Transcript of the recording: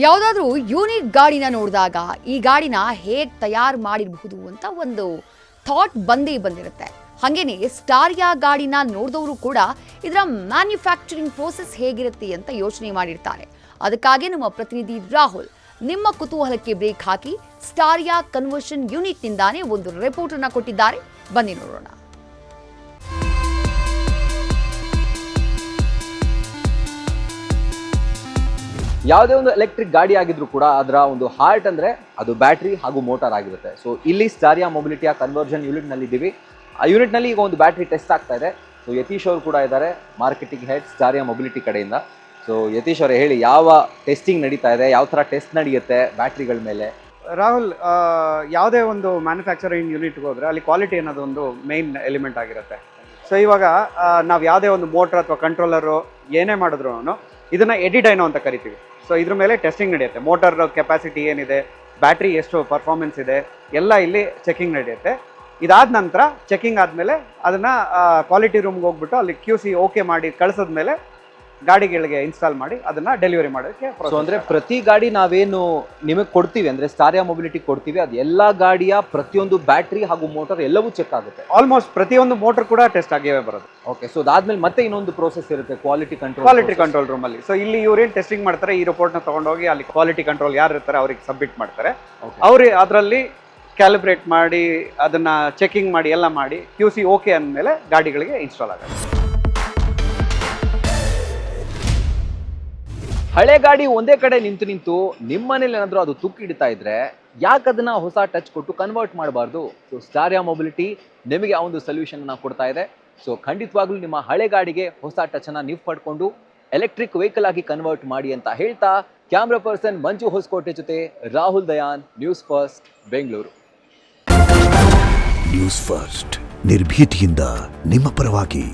ಯಾವುದಾದ್ರೂ ಯೂನಿಕ್ ಗಾಡಿನ ನೋಡಿದಾಗ ಈ ಗಾಡಿನ ಹೇಗೆ ತಯಾರು ಮಾಡಿರಬಹುದು ಅಂತ ಒಂದು ಥಾಟ್ ಬಂದಿರುತ್ತೆ. ಹಾಗೇನೆ ಸ್ಟಾರಿಯಾ ಗಾಡಿನ ನೋಡಿದವರು ಕೂಡ ಇದರ ಮ್ಯಾನುಫ್ಯಾಕ್ಚರಿಂಗ್ ಪ್ರೋಸೆಸ್ ಹೇಗಿರುತ್ತೆ ಅಂತ ಯೋಚನೆ ಮಾಡಿರ್ತಾರೆ. ಅದಕ್ಕಾಗಿ ನಮ್ಮ ಪ್ರತಿನಿಧಿ ರಾಹುಲ್ ನಿಮ್ಮ ಕುತೂಹಲಕ್ಕೆ ಬ್ರೇಕ್ ಹಾಕಿ ಸ್ಟಾರಿಯಾ ಕನ್ವರ್ಷನ್ ಯೂನಿಟ್ ನಿಂದಾನೇ ಒಂದು ರಿಪೋರ್ಟ್ ಅನ್ನು ಕೊಟ್ಟಿದ್ದಾರೆ. ಬನ್ನಿ ನೋಡೋಣ. ಯಾವುದೇ ಒಂದು ಎಲೆಕ್ಟ್ರಿಕ್ ಗಾಡಿ ಆಗಿದ್ರು ಕೂಡ ಅದರ ಒಂದು ಹಾರ್ಟ್ ಅಂದ್ರೆ ಅದು ಬ್ಯಾಟ್ರಿ ಹಾಗೂ ಮೋಟಾರ್ ಆಗಿರುತ್ತೆ. ಸೊ ಇಲ್ಲಿ ಸ್ಟಾರಿಯಾ ಮೊಬಿಲಿಟಿಯ ಕನ್ವರ್ಷನ್ ಯೂನಿಟ್ ನಲ್ಲಿ ಇದ್ದೀವಿ. ಆ ಯೂನಿಟ್ ನಲ್ಲಿ ಈಗ ಒಂದು ಬ್ಯಾಟ್ರಿ ಟೆಸ್ಟ್ ಆಗ್ತಾ ಇದೆ. ಸೊ ಯತೀಶ್ ಅವರು ಕೂಡ ಇದ್ದಾರೆ, ಮಾರ್ಕೆಟಿಂಗ್ ಹೆಡ್ ಸ್ಟಾರಿಯಾ ಮೊಬಿಲಿಟಿ ಕಡೆಯಿಂದ. ಸೊ ಯತೀಶ್ ಅವರೇ ಹೇಳಿ, ಯಾವ ಟೆಸ್ಟಿಂಗ್ ನಡೀತಾ ಇದೆ, ಯಾವ ಥರ ಟೆಸ್ಟ್ ನಡೆಯುತ್ತೆ ಬ್ಯಾಟ್ರಿಗಳ ಮೇಲೆ? ರಾಹುಲ್, ಯಾವುದೇ ಒಂದು ಮ್ಯಾನುಫ್ಯಾಕ್ಚರಿಂಗ್ ಯೂನಿಟ್ಗೆ ಹೋದರೆ ಅಲ್ಲಿ ಕ್ವಾಲಿಟಿ ಅನ್ನೋದು ಒಂದು ಮೇನ್ ಎಲಿಮೆಂಟ್ ಆಗಿರುತ್ತೆ. ಸೊ ಇವಾಗ ನಾವು ಯಾವುದೇ ಒಂದು ಮೋಟ್ರ್ ಅಥವಾ ಕಂಟ್ರೋಲರು ಏನೇ ಮಾಡಿದ್ರು ಇದನ್ನು ಎಡಿಡೈನೋ ಅಂತ ಕರಿತೀವಿ. ಸೊ ಇದ್ರ ಮೇಲೆ ಟೆಸ್ಟಿಂಗ್ ನಡೆಯುತ್ತೆ. ಮೋಟರ್ ಕೆಪಾಸಿಟಿ ಏನಿದೆ, ಬ್ಯಾಟ್ರಿ ಎಷ್ಟು ಪರ್ಫಾರ್ಮೆನ್ಸ್ ಇದೆ, ಎಲ್ಲ ಇಲ್ಲಿ ಚೆಕಿಂಗ್ ನಡೆಯುತ್ತೆ. ಇದಾದ ನಂತರ ಚೆಕಿಂಗ್ ಆದಮೇಲೆ ಅದನ್ನು ಕ್ವಾಲಿಟಿ ರೂಮ್ಗೆ ಹೋಗ್ಬಿಟ್ಟು ಅಲ್ಲಿ QC ಓಕೆ ಮಾಡಿ ಕಳಿಸಿದ್ಮೇಲೆ ಗಾಡಿಗಳಿಗೆ ಇನ್ಸ್ಟಾಲ್ ಮಾಡಿ ಅದನ್ನ ಡೆಲಿವರಿ ಮಾಡೋಕ್ಕೆ. ಸೊ ಅಂದ್ರೆ ಪ್ರತಿ ಗಾಡಿ ನಾವೇನು ನಿಮಗೆ ಕೊಡ್ತೀವಿ ಅಂದ್ರೆ ಸ್ಟಾರಿಯಾ ಮೊಬಿಲಿಟಿ ಕೊಡ್ತೀವಿ, ಅದು ಎಲ್ಲ ಗಾಡಿಯ ಪ್ರತಿಯೊಂದು ಬ್ಯಾಟ್ರಿ ಹಾಗೂ ಮೋಟರ್ ಎಲ್ಲವೂ ಚೆಕ್ ಆಗುತ್ತೆ. ಆಲ್ಮೋಸ್ಟ್ ಪ್ರತಿಯೊಂದು ಮೋಟರ್ ಕೂಡ ಟೆಸ್ಟ್ ಆಗಿಯೇ ಬರೋದು. ಓಕೆ, ಸೊ ಅದಾದ್ಮೇಲೆ ಮತ್ತೆ ಇನ್ನೊಂದು ಪ್ರೋಸೆಸ್ ಇರುತ್ತೆ, ಕ್ವಾಲಿಟಿ ಕಂಟ್ರೋಲ್ ರೂಮ್ ಅಲ್ಲಿ. ಸೊ ಇಲ್ಲಿ ಇವ್ರೇನು ಟೆಸ್ಟಿಂಗ್ ಮಾಡ್ತಾರೆ, ಈ ರಿಪೋರ್ಟ್ ನ ತಗೊಂಡೋಗಿ ಅಲ್ಲಿ ಕ್ವಾಲಿಟಿ ಕಂಟ್ರೋಲ್ ಯಾರು ಇರ್ತಾರೆ ಅವ್ರಿಗೆ ಸಬ್ಮಿಟ್ ಮಾಡ್ತಾರೆ. ಅವ್ರು ಅದರಲ್ಲಿ ಕ್ಯಾಲಿಬ್ರೇಟ್ ಮಾಡಿ ಅದನ್ನ ಚೆಕಿಂಗ್ ಮಾಡಿ ಎಲ್ಲ ಮಾಡಿ QC ಓಕೆ ಅಂದಮೇಲೆ ಗಾಡಿಗಳಿಗೆ ಇನ್ಸ್ಟಾಲ್ ಆಗುತ್ತೆ. ಹಳೆ ಗಾಡಿ ಒಂದೇ ಕಡೆ ನಿಂತು ನಿಮ್ಮನೇಲಿ ಏನಾದರೂ ಅದು ತುಕ್ಕು ಹಿಡಿತಾ ಇದ್ರೆ ಯಾಕೆ ಅದನ್ನ ಹೊಸ ಟಚ್ ಕೊಟ್ಟು ಕನ್ವರ್ಟ್ ಮಾಡಬಾರ್ದು? ಸೊ ಸ್ಟಾರಿಯಾ ಮೊಬಿಲಿಟಿ ನಿಮಗೆ ಆ ಒಂದು ಸೊಲ್ಯೂಷನ್ ಅನ್ನ ಕೊಡ್ತಾ ಇದೆ. ಸೊ ಖಂಡಿತವಾಗ್ಲೂ ನಿಮ್ಮ ಹಳೆ ಗಾಡಿಗೆ ಹೊಸ ಟಚ್ ಅನ್ನ ನೀವು ಪಡ್ಕೊಂಡು ಎಲೆಕ್ಟ್ರಿಕ್ ವೆಹಿಕಲ್ ಆಗಿ ಕನ್ವರ್ಟ್ ಮಾಡಿ ಅಂತ ಹೇಳ್ತಾ, ಕ್ಯಾಮ್ರಾ ಪರ್ಸನ್ ಮಂಜು ಹೊಸಕೋಟೆ ಜೊತೆ Rahul Dayan, news first, Bengaluru. News first, ನಿರ್ಭೀತಿಯಿಂದ ನಿಮ್ಮ ಪರವಾಗಿ.